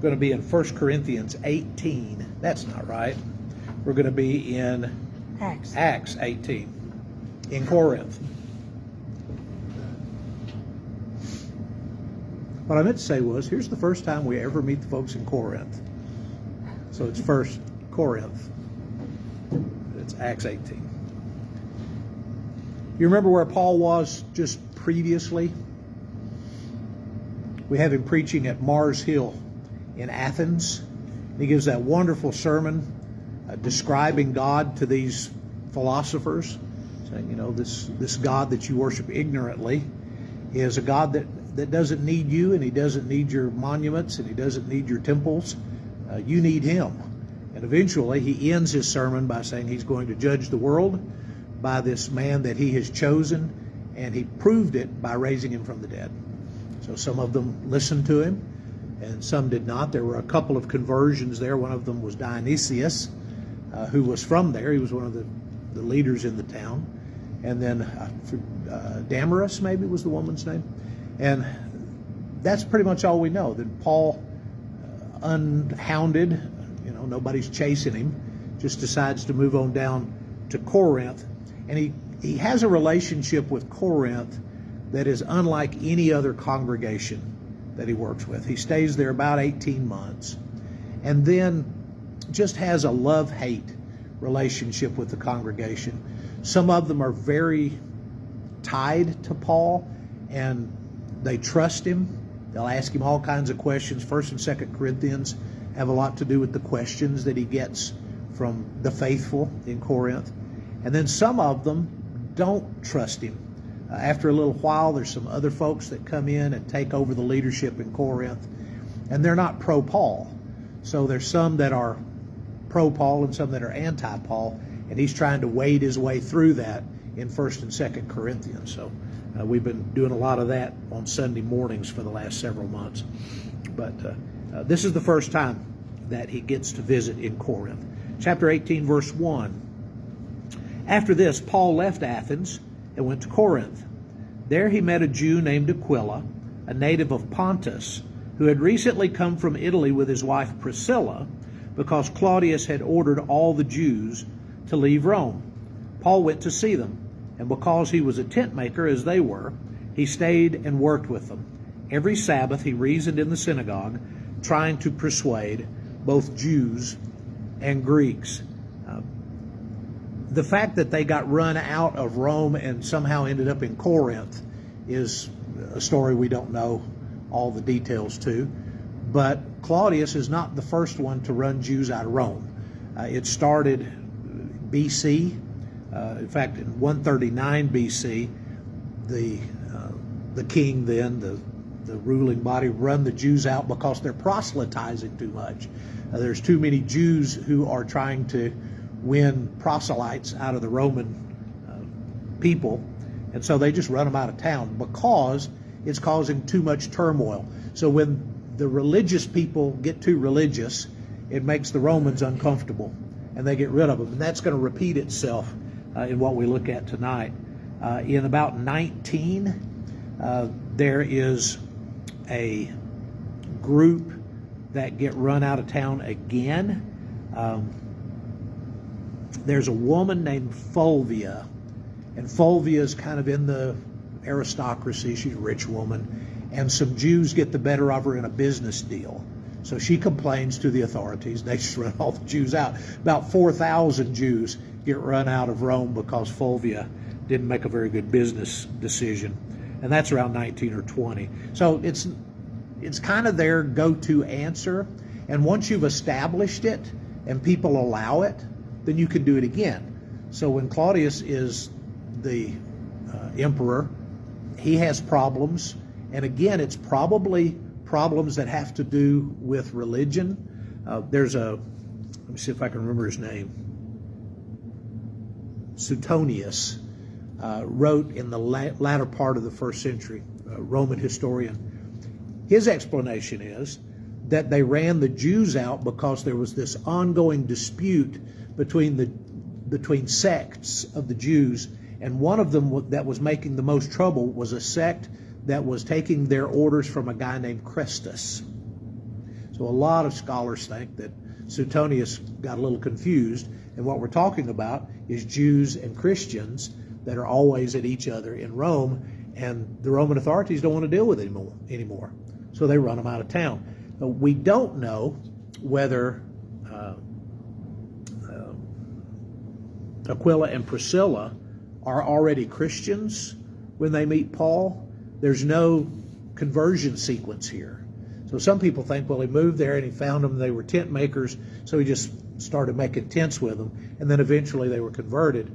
going to be in 1 Corinthians 18. That's not right. We're going to be in Acts 18 in Corinth. What I meant to say was, here's the first time we ever meet the folks in Corinth. So it's 1 Corinth. It's Acts 18. You remember where Paul was just previously? We have him preaching at Mars Hill in Athens. He gives that wonderful sermon describing God to these philosophers, saying, this God that you worship ignorantly is a God that doesn't need you, and he doesn't need your monuments, and he doesn't need your temples. You need him. And eventually he ends his sermon by saying he's going to judge the world by this man that he has chosen, and he proved it by raising him from the dead. So some of them listened to him, and some did not. There were a couple of conversions there. One of them was Dionysius, who was from there. He was one of the leaders in the town. And then Damaris, maybe, was the woman's name. And that's pretty much all we know. That Paul, unhounded, nobody's chasing him, just decides to move on down to Corinth. And he has a relationship with Corinth that is unlike any other congregation that he works with. He stays there about 18 months and then just has a love-hate relationship with the congregation. Some of them are very tied to Paul, and they trust him. They'll ask him all kinds of questions. 1st and 2nd Corinthians have a lot to do with the questions that he gets from the faithful in Corinth. And then some of them don't trust him. After a little while, there's some other folks that come in and take over the leadership in Corinth, and they're not pro-Paul. So there's some that are pro-Paul and some that are anti-Paul, and he's trying to wade his way through that in 1st and 2nd Corinthians. So we've been doing a lot of that on Sunday mornings for the last several months. But this is the first time that he gets to visit in Corinth. Chapter 18, verse 1. After this, Paul left Athens and went to Corinth. There he met a Jew named Aquila, a native of Pontus, who had recently come from Italy with his wife Priscilla, because Claudius had ordered all the Jews to leave Rome. Paul went to see them, and because he was a tent maker as they were, he stayed and worked with them. Every Sabbath he reasoned in the synagogue, trying to persuade both Jews and Greeks. The fact that they got run out of Rome and somehow ended up in Corinth is a story we don't know all the details to. But Claudius is not the first one to run Jews out of Rome. It started BC. In fact, in 139 BC, the king then, the ruling body, run the Jews out because they're proselytizing too much. There's too many Jews who are trying to win proselytes out of the Roman people, and so they just run them out of town because it's causing too much turmoil. So when the religious people get too religious, it makes the Romans uncomfortable, and they get rid of them. And that's going to repeat itself in what we look at tonight. In about 19, there is a group that get run out of town again. There's a woman named Fulvia, and Fulvia is kind of in the aristocracy. She's a rich woman, and some Jews get the better of her in a business deal. So she complains to the authorities. They just run all the Jews out. About 4,000 Jews get run out of Rome because Fulvia didn't make a very good business decision, and that's around 19 or 20. So it's kind of their go-to answer, and once you've established it and people allow it, then you can do it again. So when Claudius is the emperor, he has problems, and again, it's probably problems that have to do with religion. Let me see if I can remember his name. Suetonius wrote in the latter part of the 1st century, a Roman historian. His explanation is that they ran the Jews out because there was this ongoing dispute between sects of the Jews, and one of them that was making the most trouble was a sect that was taking their orders from a guy named Christus. So So a lot of scholars think that Suetonius got a little confused, and what we're talking about is Jews and Christians that are always at each other in Rome, and the Roman authorities don't want to deal with it anymore. So they run them out of town. We don't know whether Aquila and Priscilla are already Christians when they meet Paul. There's no conversion sequence here. So some people think, well, he moved there and he found them, they were tent makers, so he just started making tents with them, and then eventually they were converted.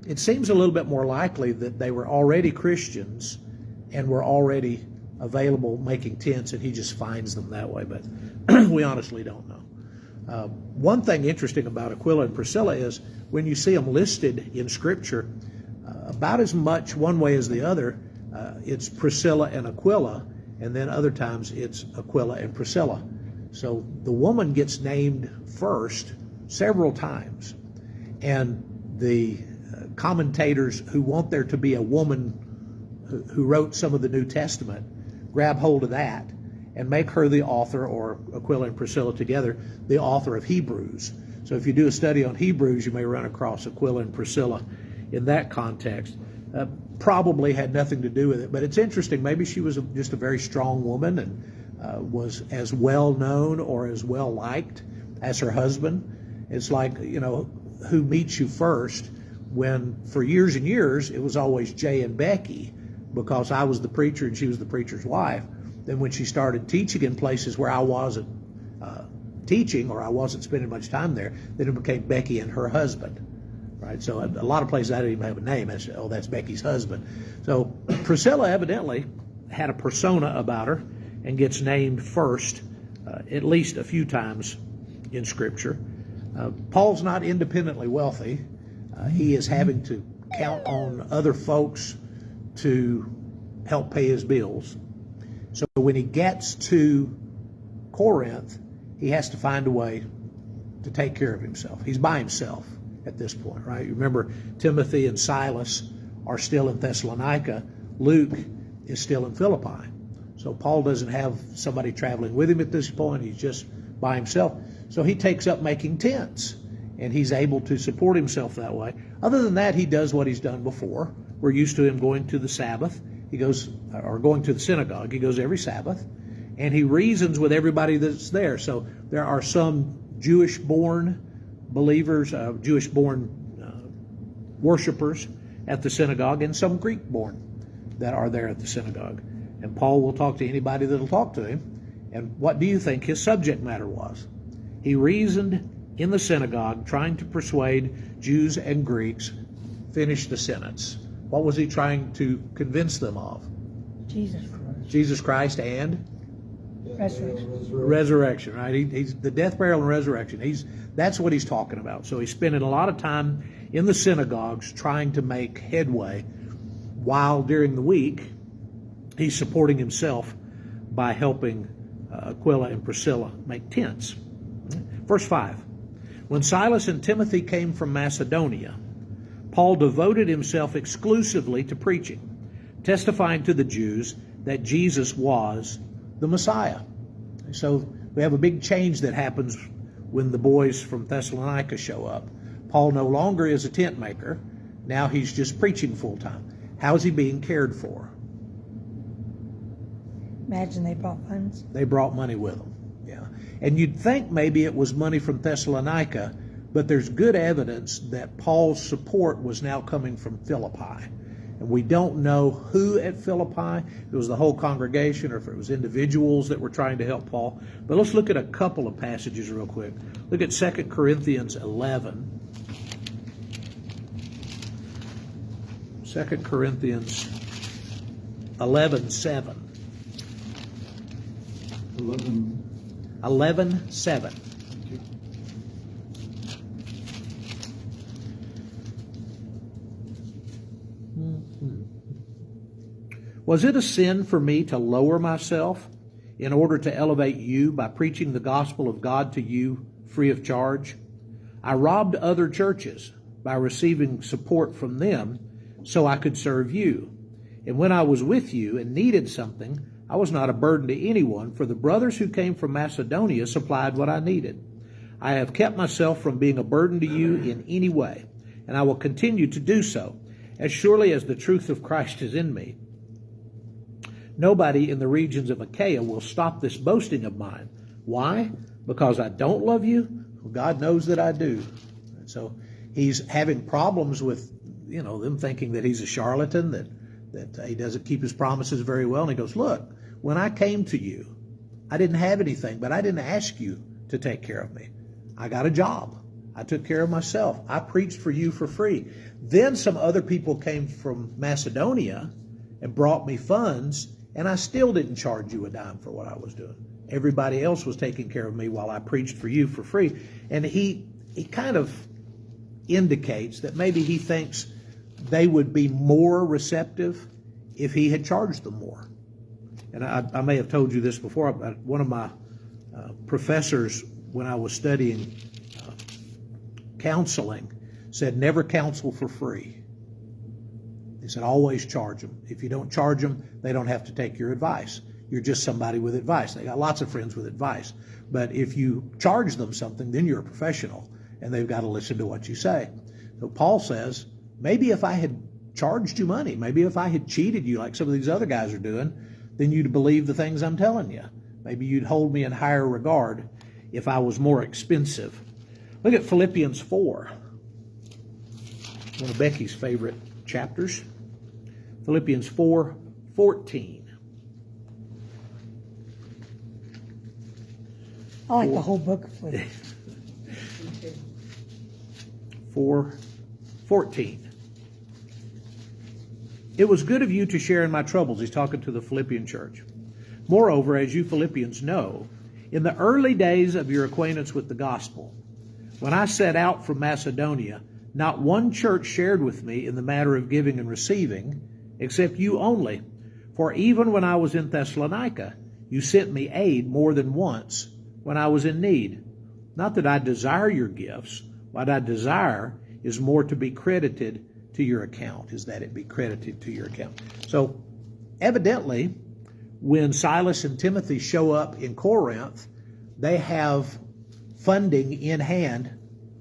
It seems a little bit more likely that they were already Christians and were already available making tents, and he just finds them that way, but we honestly don't know. One thing interesting about Aquila and Priscilla is when you see them listed in Scripture, about as much one way as the other, it's Priscilla and Aquila, and then other times it's Aquila and Priscilla. So the woman gets named first several times, and the commentators who want there to be a woman who wrote some of the New Testament grab hold of that and make her the author, or Aquila and Priscilla together, the author of Hebrews. So if you do a study on Hebrews, you may run across Aquila and Priscilla in that context. Probably had nothing to do with it, but it's interesting. Maybe she was just a very strong woman and was as well known or as well liked as her husband. It's like, who meets you first, when for years and years it was always Jay and Becky, because I was the preacher and she was the preacher's wife. Then when she started teaching in places where I wasn't teaching, or I wasn't spending much time there, then it became Becky and her husband. Right? So a lot of places I didn't even have a name. That's Becky's husband. So Priscilla evidently had a persona about her and gets named first at least a few times in Scripture. Paul's not independently wealthy. He is having to count on other folks to help pay his bills. So when he gets to Corinth, he has to find a way to take care of himself. He's by himself at this point, right? You remember Timothy and Silas are still in Thessalonica. Luke is still in Philippi. So Paul doesn't have somebody traveling with him at this point. He's just by himself. So he takes up making tents, and he's able to support himself that way. Other than that, he does what he's done before. We're used to him going to the Sabbath. He goes, or going to the synagogue. He goes every Sabbath, and he reasons with everybody that's there. So there are some Jewish-born believers, Jewish-born worshipers at the synagogue, and some Greek-born that are there at the synagogue. And Paul will talk to anybody that'll talk to him. And what do you think his subject matter was? He reasoned in the synagogue, trying to persuade Jews and Greeks. Finish the sentence. What was he trying to convince them of? Jesus Christ. Jesus Christ and Resurrection. Right? He's the death, burial, and resurrection. That's what he's talking about. So he's spending a lot of time in the synagogues trying to make headway, while during the week he's supporting himself by helping Aquila and Priscilla make tents. Verse 5. When Silas and Timothy came from Macedonia, Paul devoted himself exclusively to preaching, testifying to the Jews that Jesus was the Messiah. So we have a big change that happens when the boys from Thessalonica show up. Paul no longer is a tent maker. Now he's just preaching full time. How is he being cared for? Imagine they brought funds. They brought money with them. Yeah. And you'd think maybe it was money from Thessalonica, but there's good evidence that Paul's support was now coming from Philippi. And we don't know who at Philippi, if it was the whole congregation or if it was individuals that were trying to help Paul. But let's look at a couple of passages real quick. Look at 2 Corinthians 11. 2 Corinthians 11:7. 11:7. Was it a sin for me to lower myself in order to elevate you by preaching the gospel of God to you free of charge? I robbed other churches by receiving support from them so I could serve you. And when I was with you and needed something, I was not a burden to anyone, for the brothers who came from Macedonia supplied what I needed. I have kept myself from being a burden to you in any way, and I will continue to do so, as surely as the truth of Christ is in me. Nobody in the regions of Achaia will stop this boasting of mine. Why? Because I don't love you? Well, God knows that I do. And so he's having problems with, them thinking that he's a charlatan, that he doesn't keep his promises very well. And he goes, look, when I came to you, I didn't have anything, but I didn't ask you to take care of me. I got a job. I took care of myself. I preached for you for free. Then some other people came from Macedonia and brought me funds, and I still didn't charge you a dime for what I was doing. Everybody else was taking care of me while I preached for you for free. And he kind of indicates that maybe he thinks they would be more receptive if he had charged them more. And I may have told you this before. One of my professors, when I was studying counseling, said never counsel for free. He said always charge them. If you don't charge them, they don't have to take your advice. You're just somebody with advice. They got lots of friends with advice. But if you charge them something, then you're a professional, and they've got to listen to what you say. So Paul says, maybe if I had charged you money, maybe if I had cheated you like some of these other guys are doing, then you'd believe the things I'm telling you. Maybe you'd hold me in higher regard if I was more expensive. Look at Philippians 4, one of Becky's favorite chapters. Philippians 4:14. I like the whole book of Philippians. 4:14. It was good of you to share in my troubles. He's talking to the Philippian church. Moreover, as you Philippians know, in the early days of your acquaintance with the gospel, when I set out from Macedonia, not one church shared with me in the matter of giving and receiving, except you only. For even when I was in Thessalonica, you sent me aid more than once when I was in need. Not that I desire your gifts. What I desire is more to be credited to your account, is that it be credited to your account. So evidently, when Silas and Timothy show up in Corinth, they have funding in hand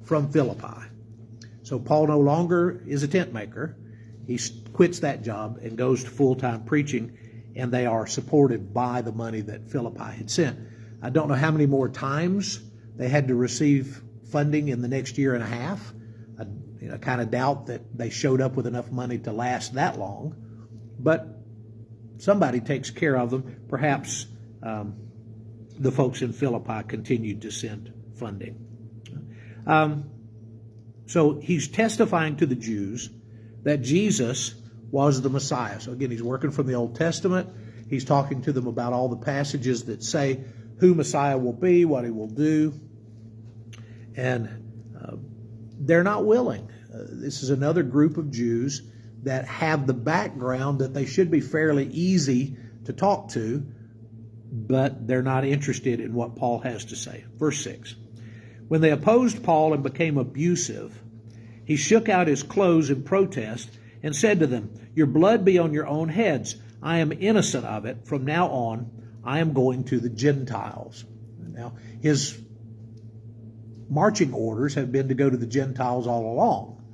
from Philippi. So Paul no longer is a tent maker. He quits that job and goes to full-time preaching, and they are supported by the money that Philippi had sent. I don't know how many more times they had to receive funding in the next year and a half. I kind of doubt that they showed up with enough money to last that long, but somebody takes care of them. Perhaps the folks in Philippi continued to send funding. So he's testifying to the Jews that Jesus was the Messiah. So again, he's working from the Old Testament. He's talking to them about all the passages that say who Messiah will be, what he will do. And they're not willing. This is another group of Jews that have the background that they should be fairly easy to talk to, but they're not interested in what Paul has to say. Verse 6. When they opposed Paul and became abusive, he shook out his clothes in protest and said to them, your blood be on your own heads. I am innocent of it. From now on, I am going to the Gentiles. Now, his marching orders have been to go to the Gentiles all along,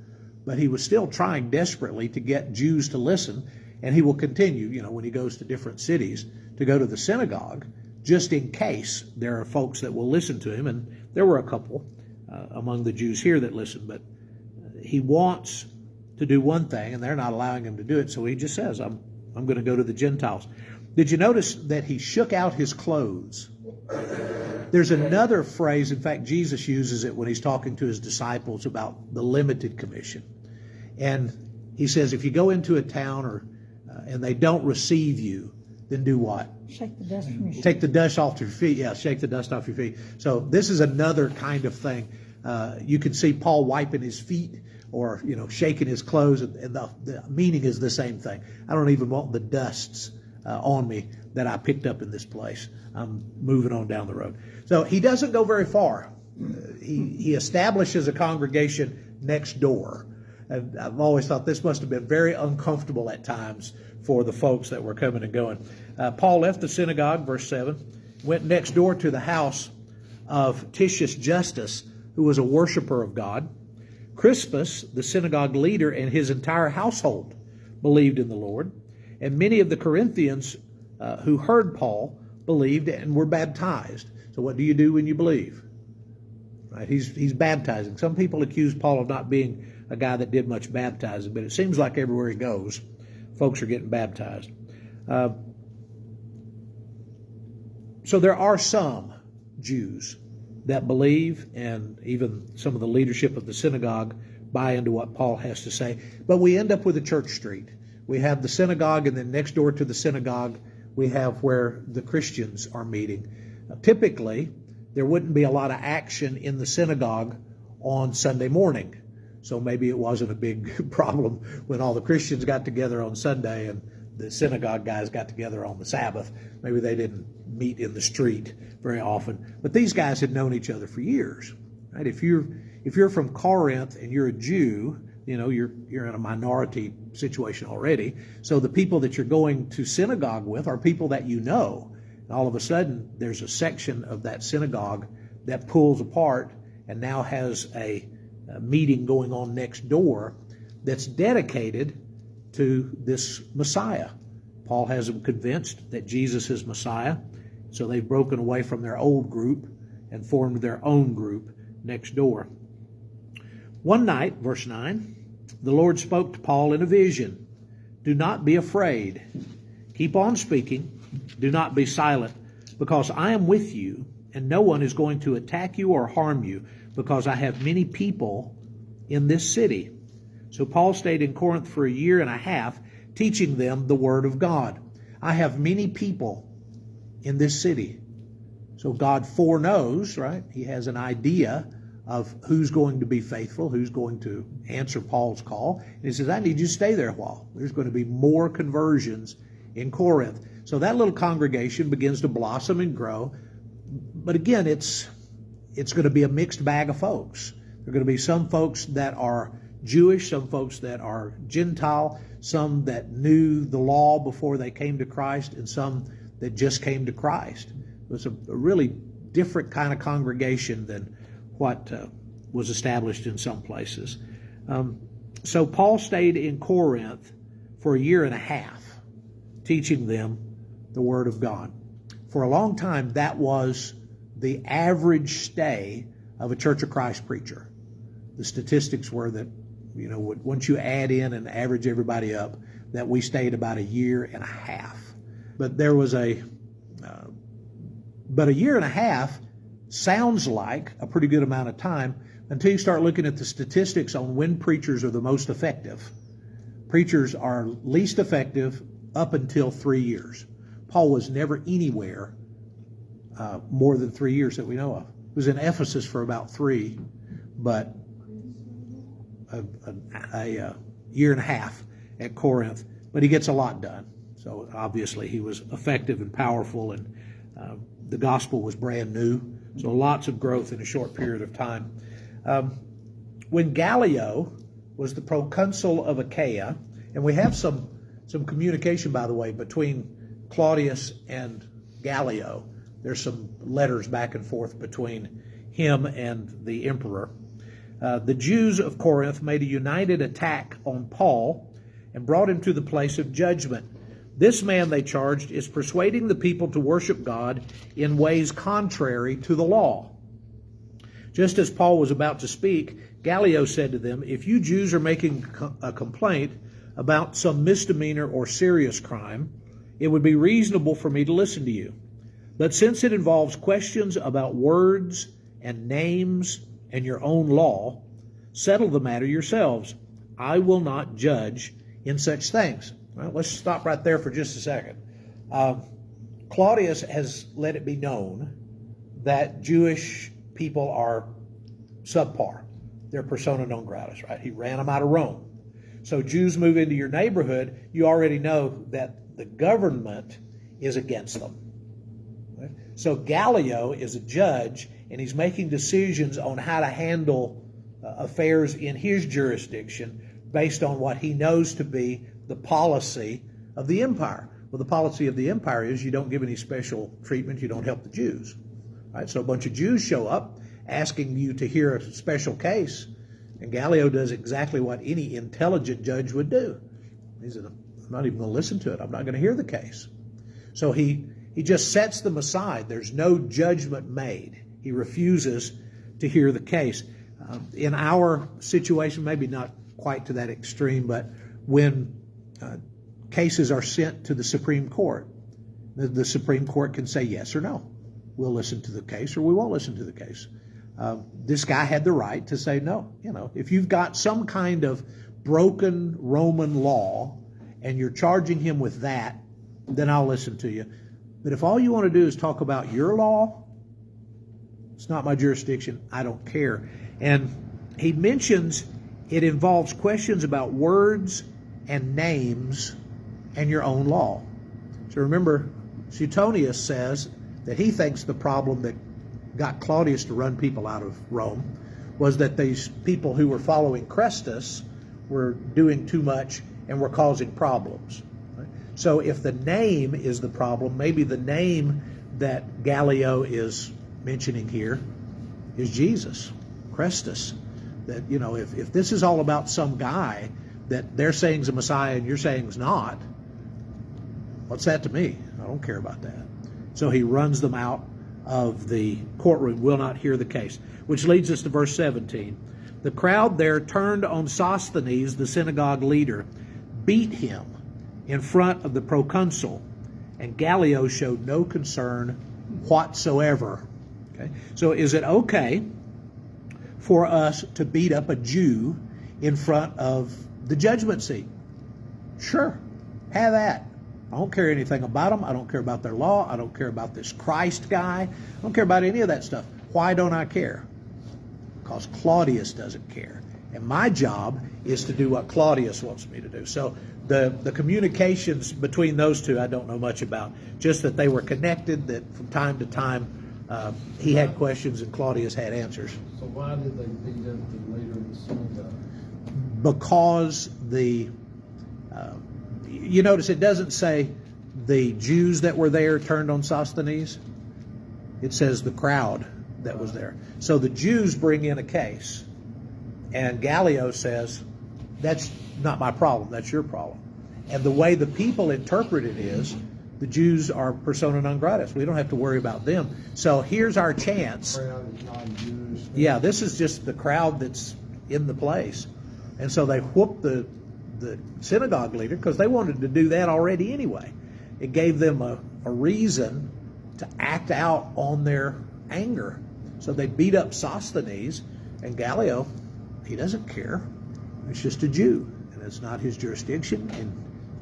but he was still trying desperately to get Jews to listen, and he will continue, when he goes to different cities, to go to the synagogue, just in case there are folks that will listen to him. And there were a couple among the Jews here that listened, but he wants to do one thing, and they're not allowing him to do it, so he just says, I'm going to go to the Gentiles. Did you notice that he shook out his clothes? There's another phrase, in fact, Jesus uses it when he's talking to his disciples about the limited commission. And he says, if you go into a town and they don't receive you, then do what? Shake the dust from your feet. Take the dust off your feet. Yeah, shake the dust off your feet. So this is another kind of thing. You can see Paul wiping his feet or, shaking his clothes, and the meaning is the same thing. I don't even want the dusts on me that I picked up in this place. I'm moving on down the road. So he doesn't go very far. He establishes a congregation next door. I've always thought this must have been very uncomfortable at times for the folks that were coming and going. Paul left the synagogue, verse 7, went next door to the house of Titius Justus, who was a worshiper of God. Crispus, the synagogue leader, and his entire household believed in the Lord. And many of the Corinthians who heard Paul believed and were baptized. So what do you do when you believe? Right? He's baptizing. Some people accuse Paul of not being a guy that did much baptizing, but it seems like everywhere he goes, folks are getting baptized. So there are some Jews that believe, and even some of the leadership of the synagogue buy into what Paul has to say. But we end up with a church street. We have the synagogue, and then next door to the synagogue, we have where the Christians are meeting. Typically, there wouldn't be a lot of action in the synagogue on Sunday morning. So maybe it wasn't a big problem when all the Christians got together on Sunday and the synagogue guys got together on the Sabbath. Maybe they didn't meet in the street very often. But these guys had known each other for years. Right? If you're from Corinth and you're a Jew, you're in a minority situation already. So the people that you're going to synagogue with are people that you know. And all of a sudden, there's a section of that synagogue that pulls apart and now has a meeting going on next door that's dedicated to this Messiah. Paul has them convinced that Jesus is Messiah. So they've broken away from their old group and formed their own group next door. One night, verse 9, the Lord spoke to Paul in a vision. Do not be afraid. Keep on speaking. Do not be silent, because I am with you, and no one is going to attack you or harm you, because I have many people in this city. So Paul stayed in Corinth for a year and a half, teaching them the word of God. I have many people in this city. So God foreknows, right? He has an idea of who's going to be faithful, who's going to answer Paul's call. And he says, I need you to stay there a while. There's going to be more conversions in Corinth. So that little congregation begins to blossom and grow. But again, it's going to be a mixed bag of folks. There are going to be some folks that are Jewish, some folks that are Gentile, some that knew the law before they came to Christ, and some that just came to Christ. It was a really different kind of congregation than what was established in some places. So Paul stayed in Corinth for a year and a half, teaching them the Word of God. For a long time, that was the average stay of a Church of Christ preacher. The statistics were that, once you add in and average everybody up, that we stayed about a year and a half. But there was a year and a half sounds like a pretty good amount of time until you start looking at the statistics on when preachers are the most effective. Preachers are least effective up until 3 years. Paul was never anywhere more than 3 years that we know of. He was in Ephesus for about 3, but a year and a half at Corinth. But he gets a lot done. So obviously he was effective and powerful, and the gospel was brand new. So lots of growth in a short period of time. When Gallio was the proconsul of Achaia, and we have some communication, by the way, between Claudius and Gallio. There's some letters back and forth between him and the emperor. The Jews of Corinth made a united attack on Paul and brought him to the place of judgment. This man, they charged, is persuading the people to worship God in ways contrary to the law. Just as Paul was about to speak, Gallio said to them, if you Jews are making a complaint about some misdemeanor or serious crime, it would be reasonable for me to listen to you. But since it involves questions about words and names and your own law, settle the matter yourselves. I will not judge in such things. Well, let's stop right there for just a second. Claudius has let it be known that Jewish people are subpar. They're persona non gratis, right? He ran them out of Rome. So Jews move into your neighborhood, you already know that the government is against them. Right? So Gallio is a judge, and he's making decisions on how to handle affairs in his jurisdiction based on what he knows to be the policy of the empire. Well, the policy of the empire is you don't give any special treatment, you don't help the Jews. Right? So a bunch of Jews show up asking you to hear a special case, and Gallio does exactly what any intelligent judge would do. He said, I'm not even going to listen to it. I'm not going to hear the case. So he just sets them aside. There's no judgment made. He refuses to hear the case. In our situation, maybe not quite to that extreme, but when cases are sent to the Supreme Court, the Supreme Court can say yes or no. We'll listen to the case or we won't listen to the case. This guy had the right to say no. You know, if you've got some kind of broken Roman law and you're charging him with that, then I'll listen to you. But if all you want to do is talk about your law, it's not my jurisdiction, I don't care. And he mentions it involves questions about words and names and your own law. So remember, Suetonius says that he thinks the problem that got Claudius to run people out of Rome was that these people who were following Chrestus were doing too much and were causing problems. Right? So if the name is the problem, maybe the name that Gallio is mentioning here is Jesus, Chrestus. That, you know, if this is all about some guy that they're saying is a Messiah and you're saying is not, what's that to me? I don't care about that. So he runs them out of the courtroom, will not hear the case. Which leads us to verse 17. The crowd there turned on Sosthenes, the synagogue leader, beat him in front of the proconsul, and Gallio showed no concern whatsoever. Okay? So is it okay for us to beat up a Jew in front of the judgment seat? Sure, have that. I don't care anything about them. I don't care about their law. I don't care about this Christ guy. I don't care about any of that stuff. Why don't I care? Because Claudius doesn't care. And my job is to do what Claudius wants me to do. So the communications between those two I don't know much about. Just that they were connected, that from time to time he had questions and Claudius had answers. So why did they beat up the leader of the synagogue? Because you notice it doesn't say the Jews that were there turned on Sosthenes. It says the crowd that was there. So the Jews bring in a case, and Gallio says, that's not my problem, that's your problem. And the way the people interpret it is, the Jews are persona non grata. We don't have to worry about them. So here's our chance. The crowd is non-Jewish. Yeah, this is just the crowd that's in the place. And so they whooped the synagogue leader because they wanted to do that already anyway. It gave them a reason to act out on their anger. So they beat up Sosthenes, and Gallio, he doesn't care. It's just a Jew, and it's not his jurisdiction and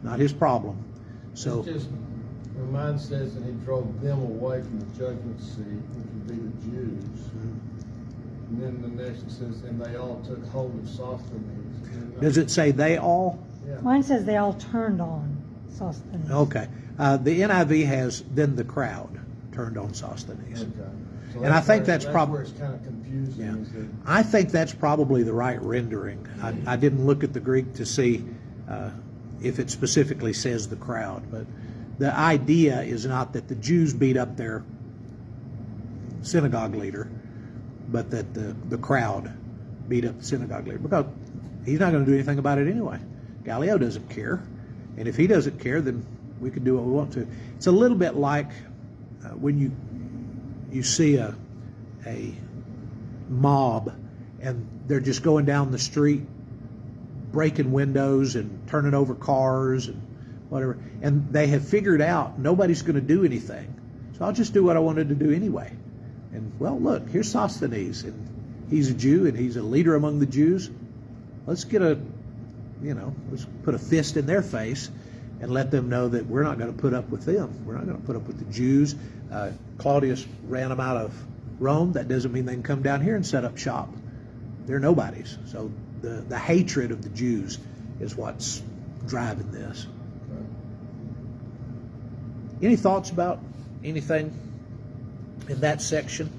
not his problem. So it's just, mine says that he drove them away from the judgment seat, which would be the Jews. And then the next it says, and they all took hold of Sosthenes. Does it say they all? Yeah. Mine says they all turned on Sosthenes. Okay. The NIV has, then the crowd turned on Sosthenes. Okay. So And I think that's where probably, it's kind of confusing. yeah, Is that I think that's probably the right rendering. I didn't look at the Greek to see if it specifically says the crowd, but the idea is not that the Jews beat up their synagogue leader, but that the crowd beat up the synagogue leader, because he's not going to do anything about it anyway. Gallio doesn't care, and if he doesn't care, then we can do what we want to. It's a little bit like when you see a mob and they're just going down the street breaking windows and turning over cars and whatever, and they have figured out nobody's going to do anything, so I'll just do what I wanted to do anyway. And well, look, here's Sosthenes, and he's a Jew and he's a leader among the Jews. Let's let's put a fist in their face and let them know that we're not going to put up with them. We're not going to put up with the Jews. Claudius ran them out of Rome. That doesn't mean they can come down here and set up shop. They're nobodies. So the hatred of the Jews is what's driving this. Any thoughts about anything in that section?